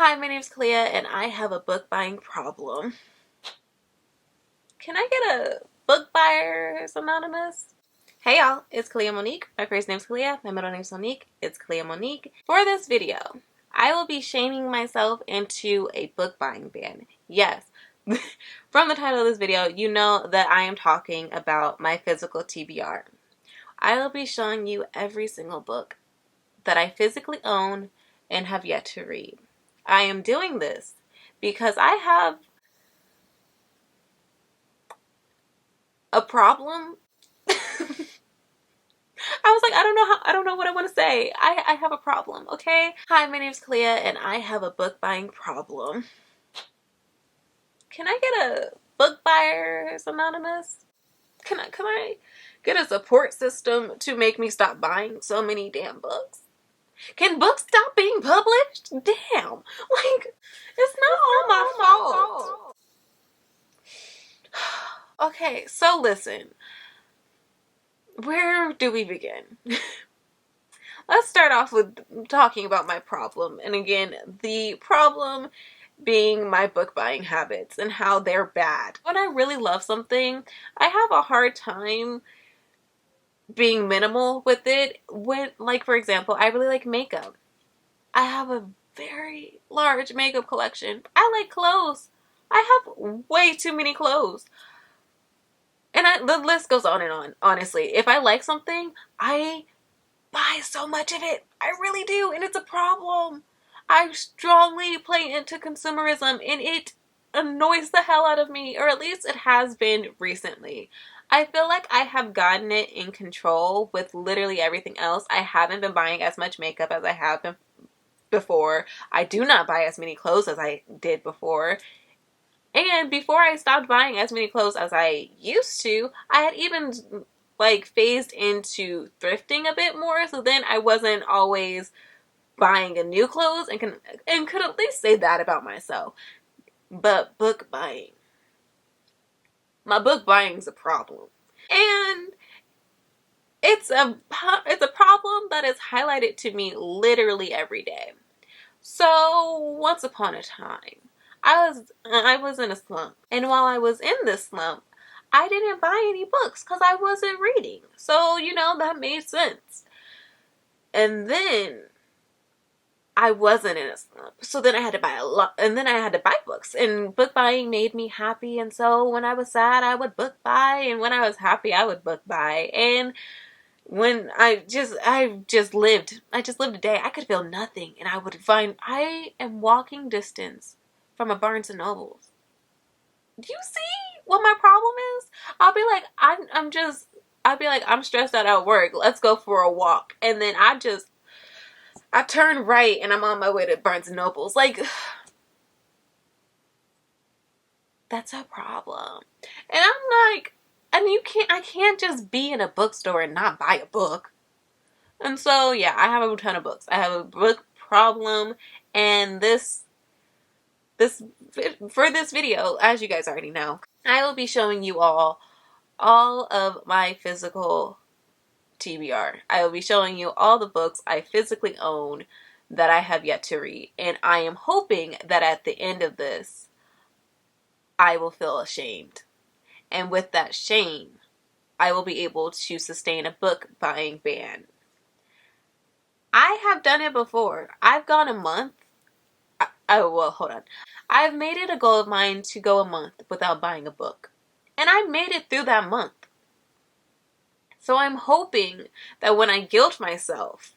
Hi, my name's Clea, and I have a book buying problem. Can I get a book buyers anonymous? Hey y'all, it's Clea Monique. My first name's Clea, my middle name's Monique. It's Clea Monique. For this video, I will be shaming myself into a book buying ban. Yes, from the title of this video, you know that I am talking about my physical TBR. I will be showing you every single book that I physically own and have yet to read. I am doing this because I have a problem. I was like, I don't know what I want to say. I have a problem, okay? Hi, my name's Clea, and I have a book buying problem. Can I get a book buyers anonymous? Can I get a support system to make me stop buying so many damn books? Can books stop being published? Damn. Like, it's not all my fault. Okay, so listen. Where do we begin? Let's start off with talking about my problem. And again, the problem being my book buying habits and how they're bad. When I really love something, I have a hard time being minimal with it. When, like, for example, I really like makeup. I have a very large makeup collection. I like clothes. I have way too many clothes. And the list goes on and on, honestly. If I like something, I buy so much of it. I really do, and it's a problem. I strongly play into consumerism, and it annoys the hell out of me, or at least it has been recently. I feel like I have gotten it in control with literally everything else. I haven't been buying as much makeup as I have been before. I do not buy as many clothes as I did before. And before I stopped buying as many clothes as I used to, I had even like phased into thrifting a bit more, so then I wasn't always buying a new clothes and could at least say that about myself. But book buying. My book buying is a problem. And it's a problem that is highlighted to me literally every day. So, once upon a time, I was in a slump. And while I was in this slump, I didn't buy any books because I wasn't reading. So, that made sense. And then I wasn't in a slump. So then I had to buy a lot. And then I had to buy books. And book buying made me happy. And so when I was sad, I would book buy. And when I was happy, I would book buy. And when I just lived a day. I could feel nothing, and I would find I am walking distance from a Barnes and Nobles. Do you see what my problem is? I'll be like, I'm stressed out at work. Let's go for a walk, and then I turn right, and I'm on my way to Barnes and Nobles. Like, that's a problem, and I'm like. And I can't just be in a bookstore and not buy a book. And so, yeah, I have a ton of books. I have a book problem, and for this video, as you guys already know, I will be showing you all of my physical TBR. I will be showing you all the books I physically own that I have yet to read. And I am hoping that at the end of this, I will feel ashamed. And with that shame, I will be able to sustain a book buying ban. I have done it before. I've gone a month. Hold on. I've made it a goal of mine to go a month without buying a book. And I made it through that month. So I'm hoping that when I guilt myself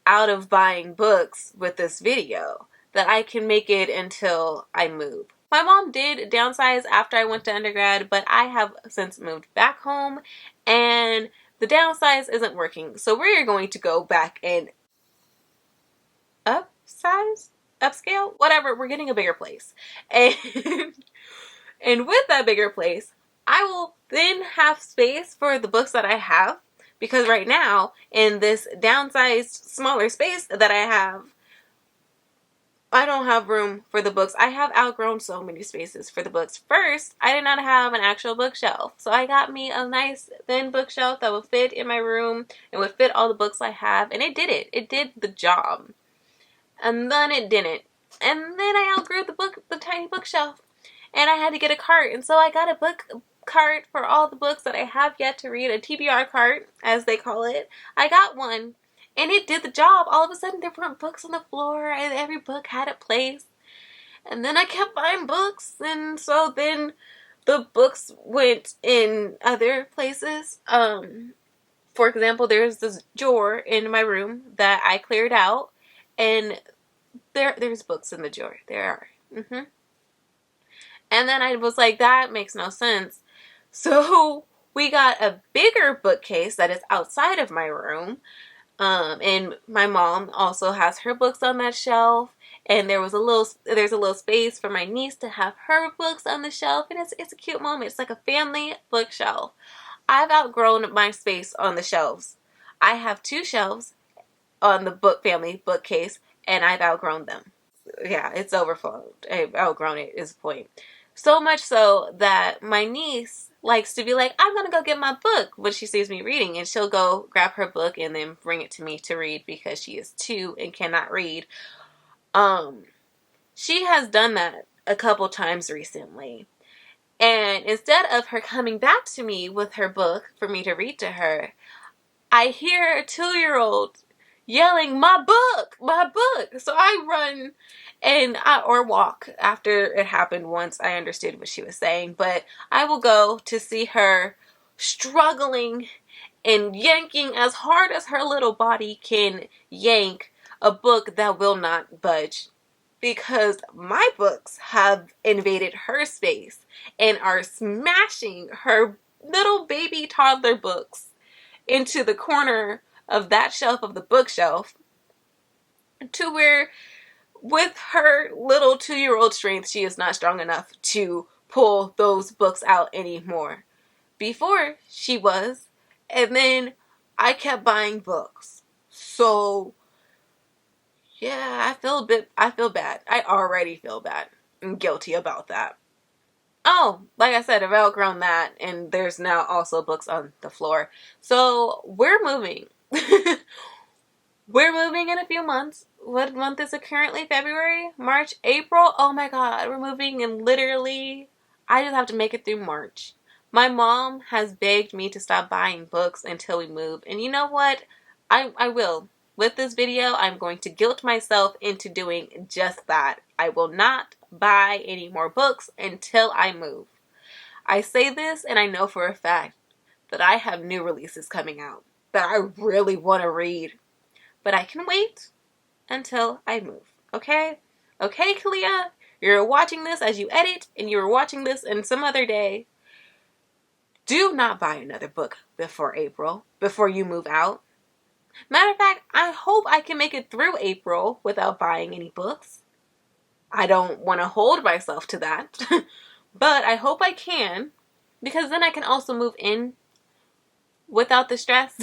out of buying books with this video, that I can make it until I move. My mom did downsize after I went to undergrad, but I have since moved back home, and the downsize isn't working. So we're going to go back and upscale, whatever. We're getting a bigger place. And, and with that bigger place, I will then have space for the books that I have. Because right now, in this downsized, smaller space that I have, I don't have room for the books. I have outgrown so many spaces for the books. First, I did not have an actual bookshelf. So I got me a nice thin bookshelf that would fit in my room and would fit all the books I have. And it did it. It did the job. And then it didn't. And then I outgrew the tiny bookshelf, and I had to get a cart. And so I got a book cart for all the books that I have yet to read, a TBR cart, as they call it. I got one, and it did the job. All of a sudden, there weren't books on the floor, and every book had a place. And then I kept buying books, and so then the books went in other places. For example, there's this drawer in my room that I cleared out, and there's books in the drawer. There are. And then I was like, that makes no sense. So we got a bigger bookcase that is outside of my room. And my mom also has her books on that shelf. And there's a little space for my niece to have her books on the shelf. And it's a cute moment. It's like a family bookshelf. I've outgrown my space on the shelves. I have 2 shelves on the family bookcase, and I've outgrown them. Yeah, it's overflowed. I've outgrown it is the point. So much so that my niece likes to be like, I'm going to go get my book when she sees me reading. And she'll go grab her book and then bring it to me to read because she is 2 and cannot read. She has done that a couple times recently. And instead of her coming back to me with her book for me to read to her, I hear a 2-year-old yelling, my book, my book. So I run or walk after it happened once I understood what she was saying. But I will go to see her struggling and yanking as hard as her little body can yank a book that will not budge. Because my books have invaded her space and are smashing her little baby toddler books into the corner of that shelf of the bookshelf, to where with her little 2-year-old strength, she is not strong enough to pull those books out anymore. Before she was, and then I kept buying books. So yeah, I feel bad. I already feel bad and guilty about that. Oh, like I said, I've outgrown that, and there's now also books on the floor. So we're moving. We're moving in a few months. What month is it currently? February? March? April? Oh my god, we're moving in literally, I just have to make it through March. My mom has begged me to stop buying books until we move. And you know what? I will. With this video, I'm going to guilt myself into doing just that. I will not buy any more books until I move. I say this and I know for a fact that I have new releases coming out that I really want to read. But I can wait until I move. Okay? Okay, Kalia? You're watching this as you edit, and you're watching this in some other day. Do not buy another book before April, before you move out. Matter of fact, I hope I can make it through April without buying any books. I don't want to hold myself to that. But I hope I can, because then I can also move in without the stress.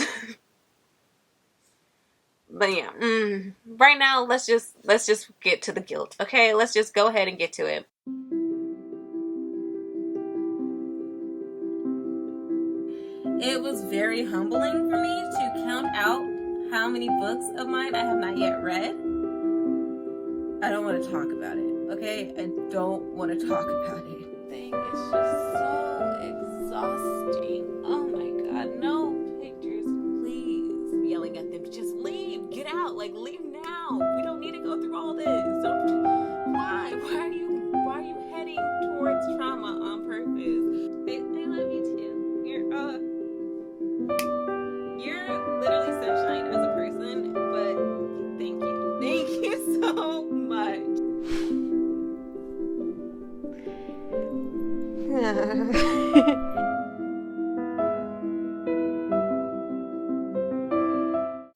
But yeah, right now, let's just get to the guilt, okay? Let's just go ahead and get to it. It was very humbling for me to count out how many books of mine I have not yet read. I don't want to talk about it, okay? I don't want to talk about it. It's just so exhausting. Oh my god, no pictures, please. Yelling at them, just leave, get out, like leave now. We don't need to go through all this. Why are you heading towards trauma on purpose? I love you too. You're literally sunshine as a person, but thank you so much.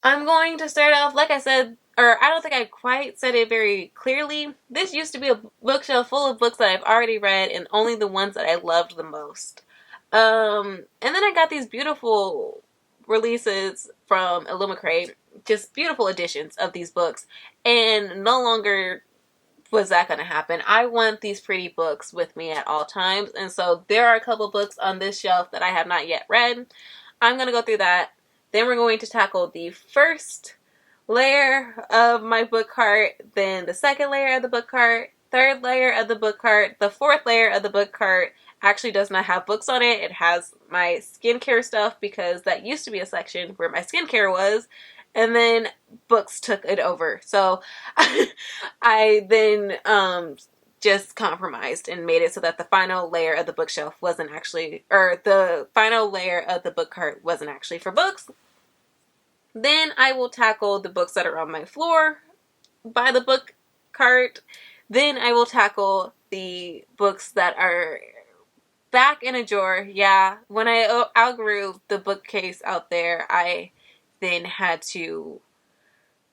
I'm going to start off, like I said, or I don't think I quite said it very clearly. This used to be a bookshelf full of books that I've already read and only the ones that I loved the most. And then I got these beautiful releases from Illumicrate, just beautiful editions of these books, and no longer was that going to happen. I want these pretty books with me at all times, and so there are a couple books on this shelf that I have not yet read. I'm going to go through that. Then we're going to tackle the first layer of my book cart, then the second layer of the book cart, third layer of the book cart, the fourth layer of the book cart actually does not have books on it. It has my skincare stuff because that used to be a section where my skincare was, and then books took it over. So I then just compromised and made it so that the final layer of the bookshelf wasn't actually, or the final layer of the book cart wasn't actually for books. Then I will tackle the books that are on my floor by the book cart. Then I will tackle the books that are back in a drawer. Yeah, when I outgrew the bookcase out there, I then had to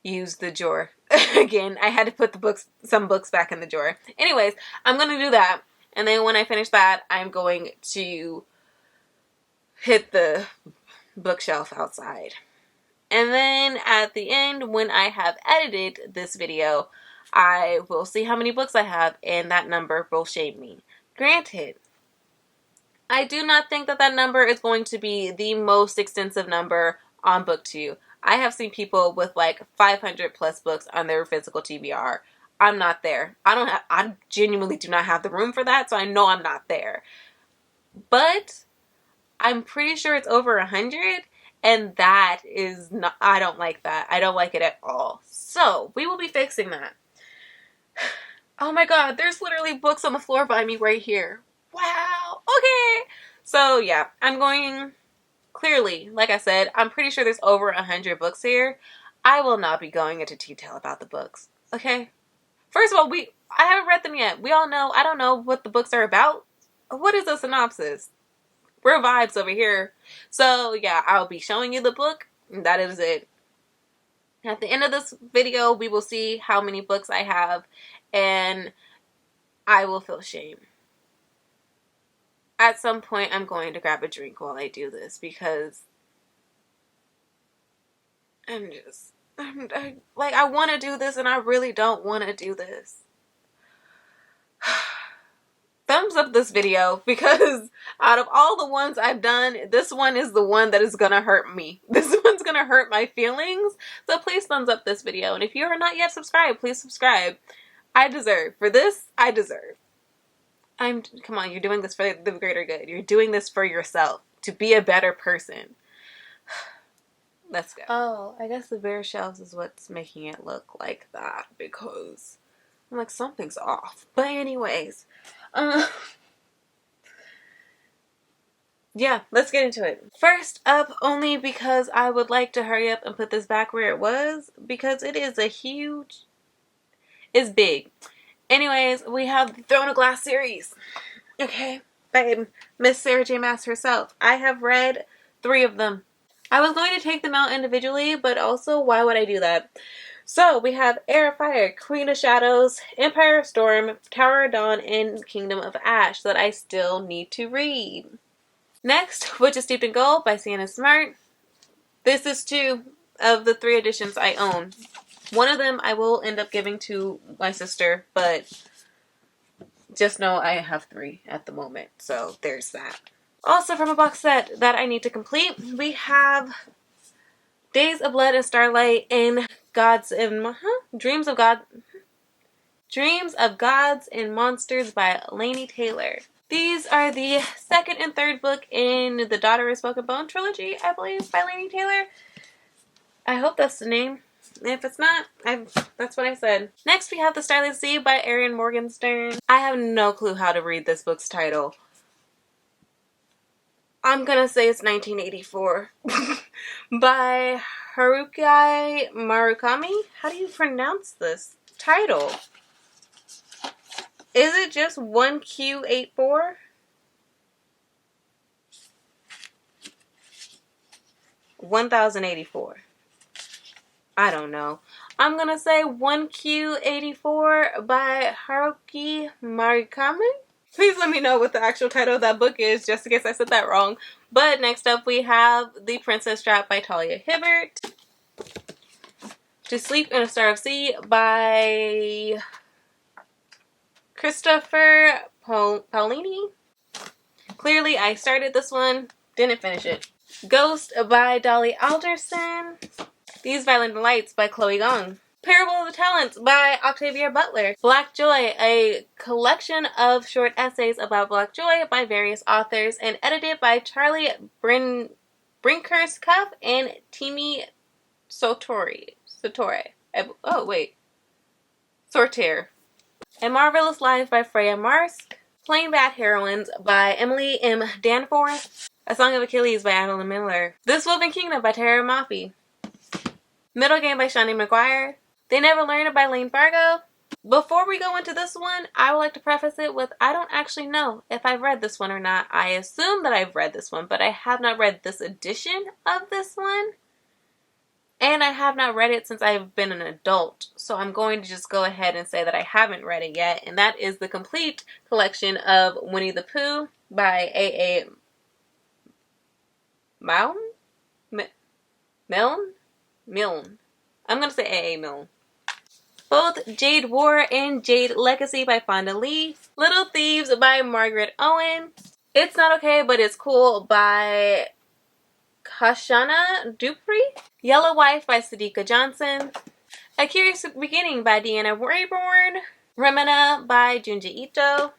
use the drawer again. I had to put some books back in the drawer. Anyways, I'm going to do that. And then when I finish that, I'm going to hit the bookshelf outside. And then at the end, when I have edited this video, I will see how many books I have, and that number will shame me. Granted, I do not think that that number is going to be the most extensive number on BookTube. I have seen people with like 500 plus books on their physical TBR. I'm not there. I genuinely do not have the room for that, so I know I'm not there. But I'm pretty sure it's over 100, and that is not, I don't like that. I don't like it at all. So, we will be fixing that. Oh my god, there's literally books on the floor by me right here. Wow, okay. So, yeah, I'm going, clearly, like I said, I'm pretty sure there's over 100 books here. I will not be going into detail about the books, okay? First of all, I haven't read them yet. We all know, I don't know what the books are about. What is a synopsis? We're vibes over here. So, yeah, I'll be showing you the book. That is it. At the end of this video, we will see how many books I have, and I will feel shame. At some point, I'm going to grab a drink while I do this, because I want to do this, and I really don't want to do this. Thumbs up this video, because out of all the ones I've done, this one is the one that is gonna hurt me. This one's gonna hurt my feelings. So please thumbs up this video. And if you are not yet subscribed, please subscribe. I deserve. For this, I deserve. Come on, you're doing this for the greater good. You're doing this for yourself. To be a better person. Let's go. Oh, I guess the bare shelves is what's making it look like that, because I'm like, something's off. But anyways, yeah, let's get into it. First up, only because I would like to hurry up and put this back where it was, because it is it's big. Anyways, we have the Throne of Glass series. Okay, by Miss Sarah J. Maas herself. I have read 3 of them. I was going to take them out individually, but also, why would I do that? So, we have Heir of Fire, Queen of Shadows, Empire of Storm, Tower of Dawn, and Kingdom of Ash that I still need to read. Next, Witch is Steeped in Gold by Sienna Smart. This is 2 of the 3 editions I own. One of them I will end up giving to my sister, but just know I have 3 at the moment, so there's that. Also from a box set that I need to complete, we have Days of Blood and Starlight and Dreams of Gods and Monsters by Laini Taylor. These are the 2nd and 3rd book in the Daughter of Smoke and Bone trilogy, I believe, by Laini Taylor. I hope that's the name. If it's not, that's what I said. Next, we have The Stylist by Erin Morgenstern. I have no clue how to read this book's title. I'm gonna say it's 1984 by Haruki Murakami. How do you pronounce this title? Is it just 1Q84? $1,084. I don't know. I'm gonna say 1Q84 by Haruki Murakami. Please let me know what the actual title of that book is, just in case I said that wrong. But next up we have The Princess Trap by Talia Hibbert. To Sleep in a Star of Sea by Christopher Paolini. Clearly I started this one, didn't finish it. Ghost by Dolly Alderson. These Violent Delights by Chloe Gong. Parable of the Talents by Octavia Butler. Black Joy, a collection of short essays about Black Joy by various authors and edited by Charlie Brinker's-Cuff and Timi Sortore. Sortere. A Marvelous Life by Freya Marsk. Plain Bad Heroines by Emily M. Danforth. A Song of Achilles by Adeline Miller. This Woven Kingdom by Tara Mafi. Middle Game by Shawnee McGuire. They Never Learned by Lane Fargo. Before we go into this one, I would like to preface it with I don't actually know if I've read this one or not. I assume that I've read this one, but I have not read this edition of this one. And I have not read it since I've been an adult. So I'm going to just go ahead and say that I haven't read it yet. And that is the complete collection of Winnie the Pooh by A.A. Milne. I'm going to say A.A. Milne. Both Jade War and Jade Legacy by Fonda Lee. Little Thieves by Margaret Owen. It's Not Okay But It's Cool by Kashana Dupree. Yellow Wife by Sadiqa Johnson. A Curious Beginning by Deanna Rayburn. Remina by Junji Ito.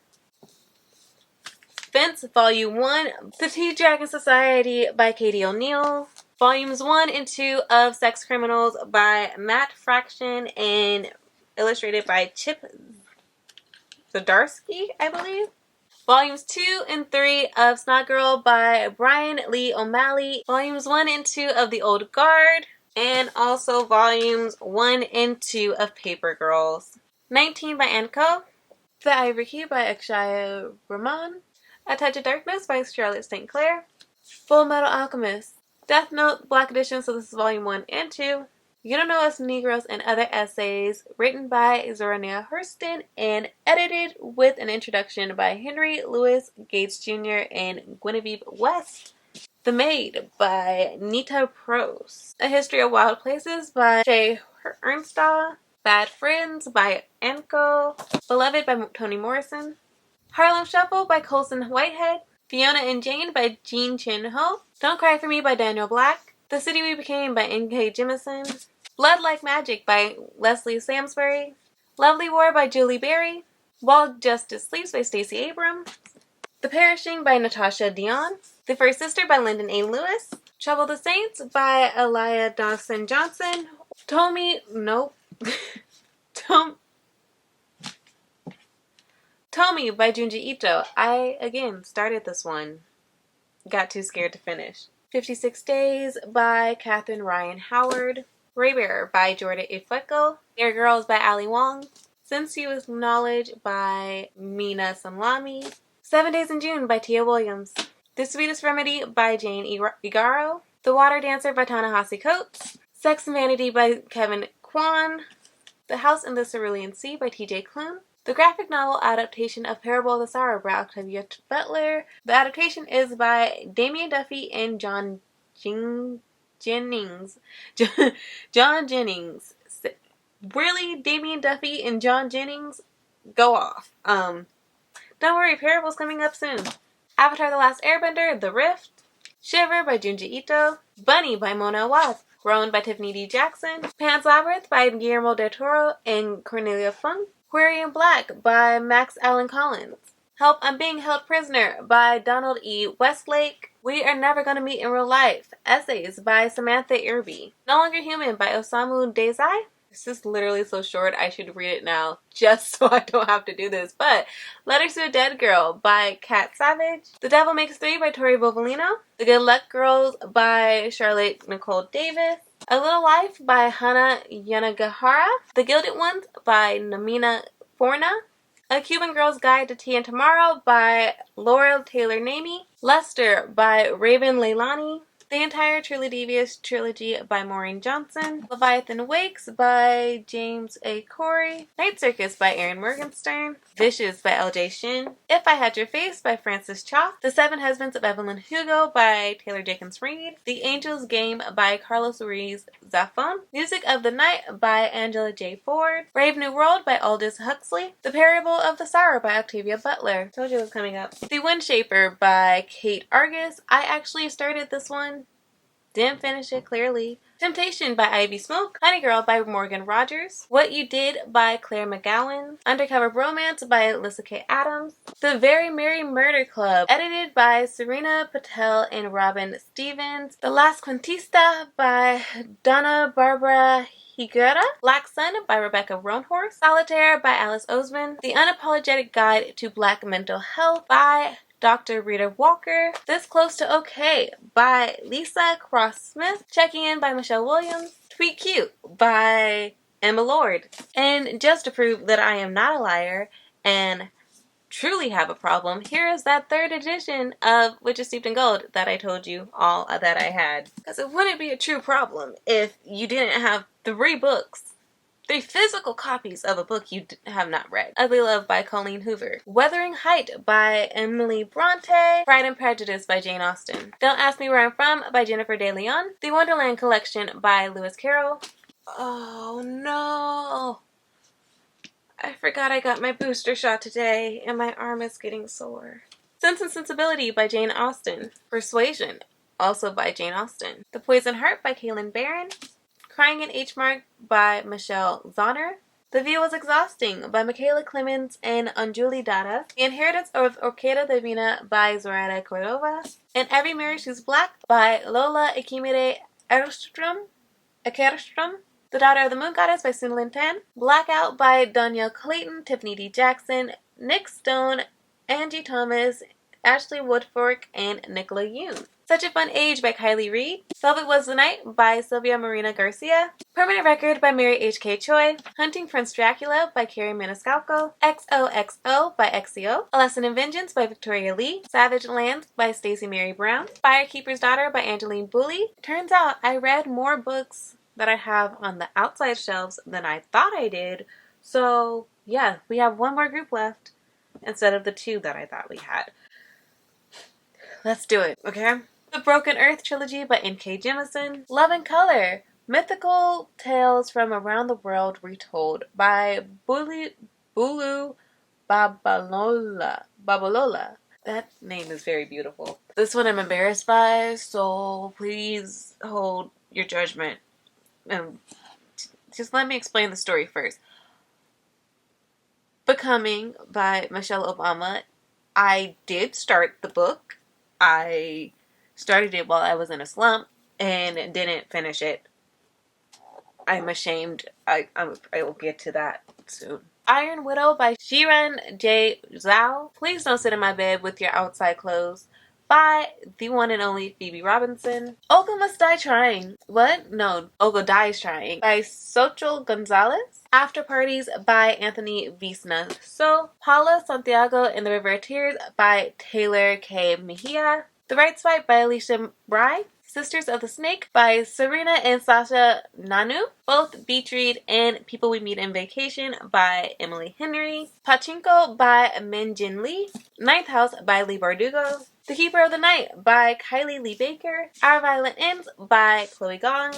Fence Volume 1. The Tea Dragon Society by Katie O'Neill. Volumes 1 and 2 of Sex Criminals by Matt Fraction and illustrated by Chip Zdarsky, I believe. Volumes 2 and 3 of Snot Girl by Brian Lee O'Malley. Volumes 1 and 2 of The Old Guard. And also volumes 1 and 2 of Paper Girls. 19 by Anko. The Ivory Key by Akshaya Rahman. A Touch of Darkness by Charlotte St. Clair. Full Metal Alchemist. Death Note Black Edition, so this is volume 1 and 2. You Don't Know Us Negroes and Other Essays, written by Zorania Hurston and edited with an introduction by Henry Louis Gates Jr. and Guinevere West. The Maid by Nita Prose. A History of Wild Places by Shay Ernstall. Bad Friends by Anko. Beloved by Toni Morrison. Harlem Shuffle by Colson Whitehead. Fiona and Jane by Jean Chin Ho. Don't Cry For Me by Daniel Black. The City We Became by N.K. Jemisin. Blood Like Magic by Leslie Samsbury. Lovely War by Julie Berry. While Justice Sleeps by Stacey Abrams. The Perishing by Natasha Dion. The First Sister by Lyndon A. Lewis. Trouble the Saints by Elia Dawson Johnson. Tommy by Junji Ito. I, again, started this one. Got too scared to finish. 56 Days by Catherine Ryan Howard. Raybearer by Jordan Ifueko. Dear Girls by Ali Wong. Since You With Knowledge by Mina Samlami. 7 Days in June by Tia Williams. The Sweetest Remedy by Jane Igaro. The Water Dancer by Ta-Nehisi Coates. Sex and Vanity by Kevin Kwan. The House in the Cerulean Sea by T.J. Klune. The graphic novel adaptation of Parable of the Sorrow by Octavia Butler. The adaptation is by Damian Duffy and John Jennings. John Jennings. Really, Damian Duffy and John Jennings? Go off. Don't worry, Parable's coming up soon. Avatar: The Last Airbender, The Rift. Shiver by Junji Ito. Bunny by Mona Awad. Grown by Tiffany D. Jackson. Pan's Labyrinth by Guillermo del Toro and Cornelia Fung. Query in Black by Max Allan Collins. Help, I'm Being Held Prisoner by Donald E. Westlake. We Are Never Gonna Meet in Real Life. Essays by Samantha Irby. No Longer Human by Osamu Dazai. This is literally so short, I should read it now, just so I don't have to do this. But Letters to a Dead Girl by Kat Savage. The Devil Makes Three by Tori Bovolino. The Good Luck Girls by Charlotte Nicole Davis. A Little Life by Hana Yanagihara. The Gilded Ones by Namina Forna. A Cuban Girl's Guide to Tea and Tomorrow by Laurel Taylor Namey. Lester by Raven Leilani. The Entire Truly Devious Trilogy by Maureen Johnson. Leviathan Wakes by James A. Corey. Night Circus by Erin Morgenstern. Vicious by L.J. Shin. If I Had Your Face by Francis Cha. The Seven Husbands of Evelyn Hugo by Taylor Jenkins Reid. The Angel's Game by Carlos Ruiz Zafón. Music of the Night by Angela J. Ford. Brave New World by Aldous Huxley. The Parable of the Sorrow by Octavia Butler. Told you it was coming up. The Windshaper by Kate Argus. I actually started this one. Didn't finish it, clearly. Temptation by Ivy Smoke. Honey Girl by Morgan Rogers. What You Did by Claire McGowan. Undercover Bromance by Alyssa K. Adams. The Very Merry Murder Club, edited by Serena Patel and Robin Stevens. The Last Quintista by Donna Barbara Higuera. Black Sun by Rebecca Roanhorse. Solitaire by Alice Oseman. The Unapologetic Guide to Black Mental Health by Dr. Rita Walker. This Close to Okay by Lisa Cross Smith. Checking In by Michelle Williams. Tweet Cute by Emma Lord. And just to prove that I am not a liar and truly have a problem, here is that third edition of Witches Steeped in Gold that I told you all that I had. Because it wouldn't be a true problem if you didn't have 3 physical copies of a book you have not read. Ugly Love by Colleen Hoover. Wuthering Height by Emily Bronte. Pride and Prejudice by Jane Austen. Don't Ask Me Where I'm From by Jennifer De Leon. The Wonderland Collection by Lewis Carroll. Oh no! I forgot I got my booster shot today, and my arm is getting sore. Sense and Sensibility by Jane Austen. Persuasion, also by Jane Austen. The Poison Heart by Kaylin Barron. Crying in H Mark by Michelle Zahner. The View Was Exhausting by Michaela Clemens and Anjuli Dada. The Inheritance of Orquídea Divina by Zoraida Cordova. And Every Mary She's Black by Lola Ekimire Ekerstrom. The Daughter of the Moon Goddess by Sunlin Tan. Blackout by Danielle Clayton, Tiffany D. Jackson, Nick Stone, Angie Thomas, Ashley Woodfork, and Nicola Yoon. Such a Fun Age by Kylie Reed. Velvet Was the Night by Sylvia Marina Garcia. Permanent Record by Mary H.K. Choi. Hunting Prince Dracula by Carrie Maniscalco. XOXO by XCO. A Lesson in Vengeance by Victoria Lee. Savage Lands by Stacey Mary Brown. Firekeeper's Daughter by Angeline Booley. Turns out I read more books that I have on the outside shelves than I thought I did. So yeah, we have 1 more group left instead of the 2 that I thought we had. Let's do it, okay? The Broken Earth Trilogy by N.K. Jemisin. Love and Color. Mythical Tales from Around the World Retold by Bulu Babalola. That name is very beautiful. This one I'm embarrassed by, so please hold your judgment. And just let me explain the story first. Becoming by Michelle Obama. I did start the book. I started it while I was in a slump and didn't finish it. I'm ashamed. I will get to that soon. Iron Widow by Shiran J. Zhao. Please Don't Sit in My Bed with Your Outside Clothes by the one and only Phoebe Robinson. Olga Must Die Trying. What? No, Olga Dies Trying by Xochitl Gonzalez. After Parties by Anthony Visna. So, Paula Santiago and the River of Tears by Taylor K. Mejia. The Right Swipe by Alicia Bry. Sisters of the Snake by Serena and Sasha Nanu. Both Beach Read and People We Meet in Vacation by Emily Henry. Pachinko by Min Jin Lee. Ninth House by Lee Bardugo. The Keeper of the Night by Kylie Lee Baker. Our Violent Ends by Chloe Gong.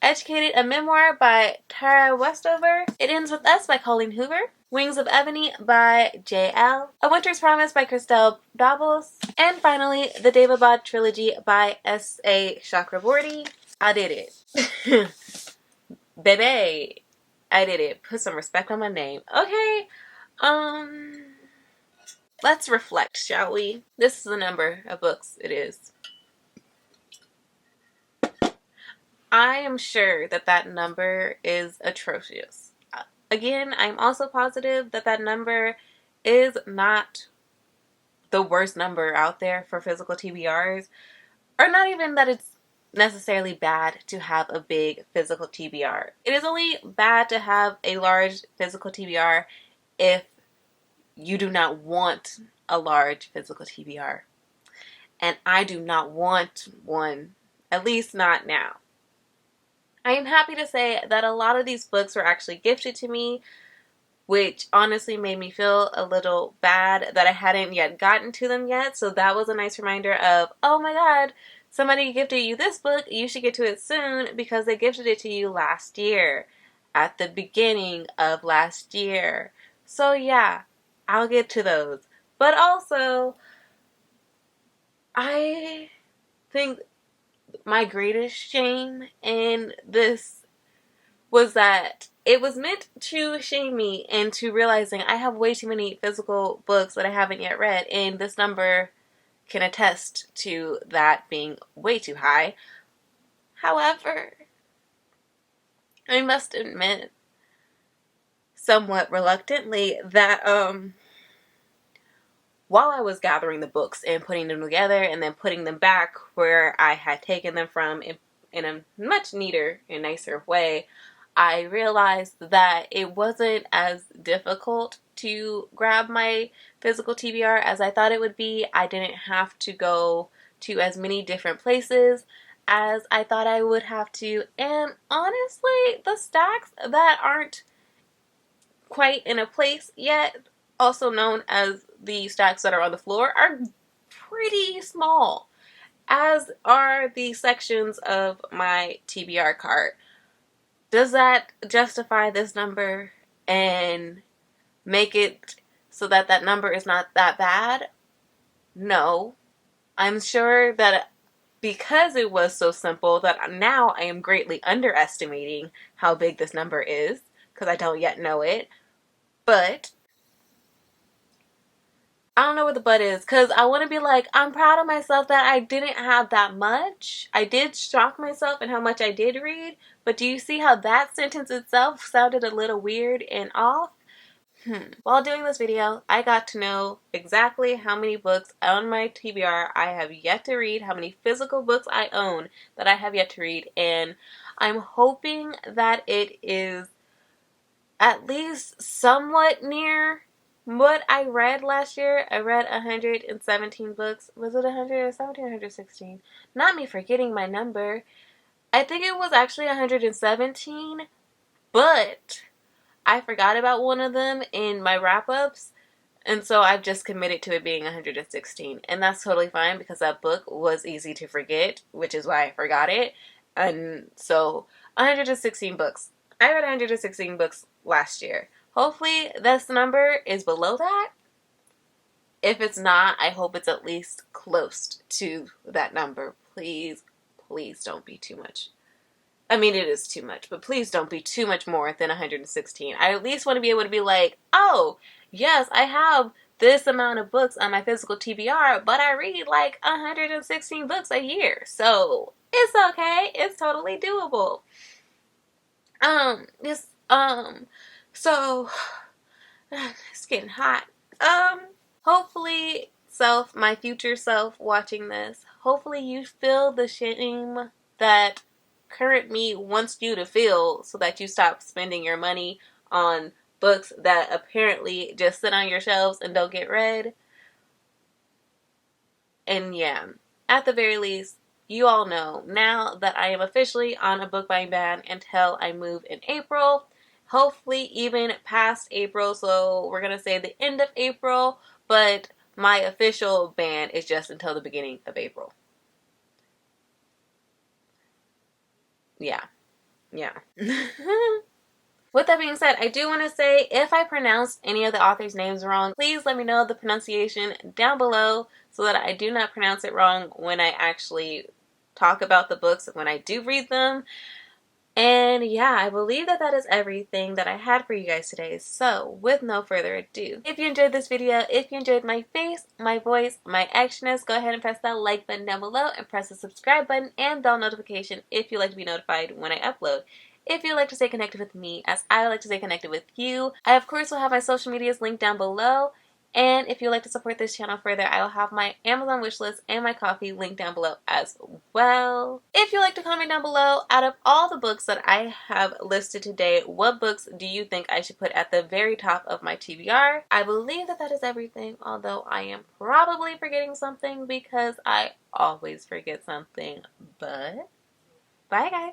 Educated, a Memoir by Tara Westover. It Ends With Us by Colleen Hoover. Wings of Ebony by J.L. A Winter's Promise by Christelle Davos. And finally, the Devabad Trilogy by S.A. Chakraborty. I did it. Baby, I did it. Put some respect on my name. Okay, let's reflect, shall we? This is the number of books it is. I am sure that that number is atrocious. Again, I'm also positive that that number is not the worst number out there for physical TBRs, or not even that it's necessarily bad to have a big physical TBR. It is only bad to have a large physical TBR if you do not want a large physical TBR. And I do not want one, at least not now. I am happy to say that a lot of these books were actually gifted to me, which honestly made me feel a little bad that I hadn't yet gotten to them yet. So that was a nice reminder of, oh my god, somebody gifted you this book, you should get to it soon because they gifted it to you last year, at the beginning of last year. So yeah, I'll get to those. But also, I think my greatest shame in this was that it was meant to shame me into realizing I have way too many physical books that I haven't yet read, and this number can attest to that being way too high. However, I must admit, somewhat reluctantly, that while I was gathering the books and putting them together and then putting them back where I had taken them from in a much neater and nicer way, I realized that it wasn't as difficult to grab my physical TBR as I thought it would be. I didn't have to go to as many different places as I thought I would have to. And honestly, the stacks that aren't quite in a place yet, also known as the stacks that are on the floor, are pretty small, as are the sections of my TBR cart. Does that justify this number and make it so that that number is not that bad? No. I'm sure that because it was so simple that now I am greatly underestimating how big this number is because I don't yet know it. But I don't know what the but is, because I want to be like, I'm proud of myself that I didn't have that much. I did shock myself in how much I did read, but do you see how that sentence itself sounded a little weird and off? While doing this video, I got to know exactly how many books on my TBR I have yet to read, how many physical books I own that I have yet to read, and I'm hoping that it is at least somewhat near what I read last year. I read 117 books. Was it 117 or 116? Not me forgetting my number. I think it was actually 117, but I forgot about one of them in my wrap-ups, and so I've just committed to it being 116. And that's totally fine because that book was easy to forget, which is why I forgot it. And so 116 books. I read 116 books last year. Hopefully this number is below that. If it's not, I hope it's at least close to that number. Please, please don't be too much. I mean, it is too much, but please don't be too much more than 116. I at least want to be able to be like, oh, yes, I have this amount of books on my physical TBR, but I read like 116 books a year. So it's okay. It's totally doable. It's, so it's getting hot. Hopefully, my future self watching this, hopefully you feel the shame that current me wants you to feel so that you stop spending your money on books that apparently just sit on your shelves and don't get read. And yeah, at the very least, you all know now that I am officially on a book buying ban until I move in April. Hopefully even past April, so we're going to say the end of April, but my official ban is just until the beginning of April. Yeah. With that being said, I do want to say, if I pronounced any of the authors' names wrong, please let me know the pronunciation down below so that I do not pronounce it wrong when I actually talk about the books when I do read them. And yeah, I believe that that is everything that I had for you guys today. So with no further ado, if you enjoyed this video, if you enjoyed my face, my voice, my actionness, go ahead and press that like button down below and press the subscribe button and bell notification if you'd like to be notified when I upload. If you'd like to stay connected with me, as I like to stay connected with you, I of course will have my social medias linked down below. And if you'd like to support this channel further, I will have my Amazon wishlist and my coffee linked down below as well. If you'd like to comment down below, out of all the books that I have listed today, what books do you think I should put at the very top of my TBR? I believe that that is everything, although I am probably forgetting something because I always forget something. But bye guys.